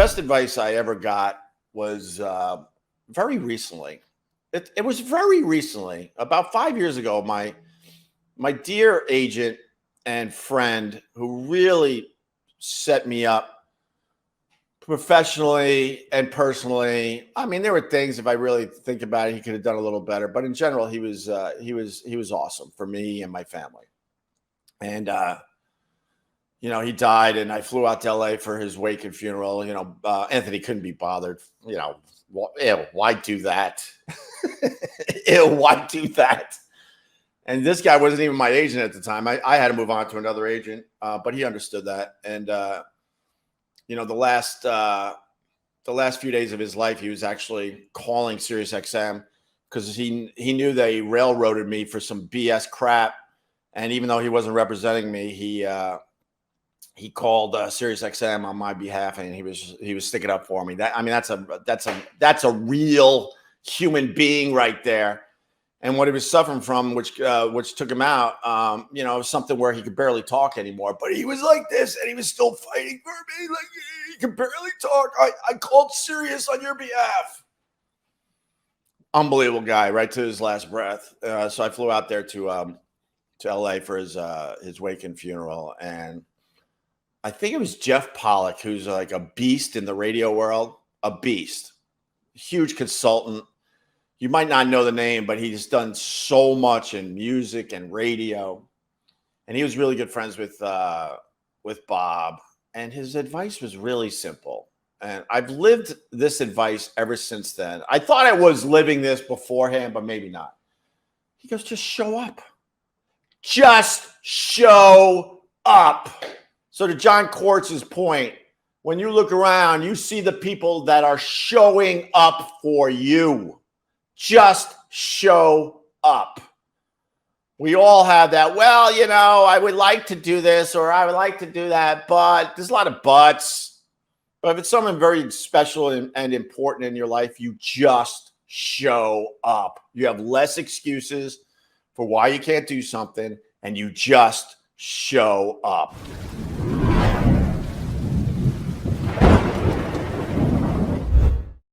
best advice I ever got was very recently. It was very recently, about 5 years ago. My dear agent and friend, who really set me up professionally and personally. I mean, there were things, if I really think about it, he could have done a little better. But in general, he was awesome for me and my family. And he died, and I flew out to LA for his wake and funeral. Anthony couldn't be bothered. Why do that? Why do that? And this guy wasn't even my agent at the time. I had to move on to another agent, but he understood that. And the last few days of his life, he was actually calling SiriusXM because he knew they railroaded me for some BS crap. And even though he wasn't representing me, he called SiriusXM on my behalf, and he was sticking up for me. That's a real human being right there. And what he was suffering from, which took him out, was something where he could barely talk anymore. But he was like this, and he was still fighting for me. Like, he could barely talk. I called Sirius on your behalf. Unbelievable guy, right to his last breath. So I flew out there to LA for his wake and funeral, and I think it was Jeff Pollock, who's like a beast in the radio world, a beast, huge consultant. You might not know the name, but he's done so much in music and radio. And he was really good friends with Bob. And his advice was really simple. And I've lived this advice ever since then. I thought I was living this beforehand, but maybe not. He goes, just show up. Just show up. So to John Quartz's point, when you look around, you see the people that are showing up for you. Just show up. We all have that. Well, I would like to do this or I would like to do that, but there's a lot of buts. But if it's something very special and important in your life, you just show up. You have less excuses for why you can't do something, and you just show up.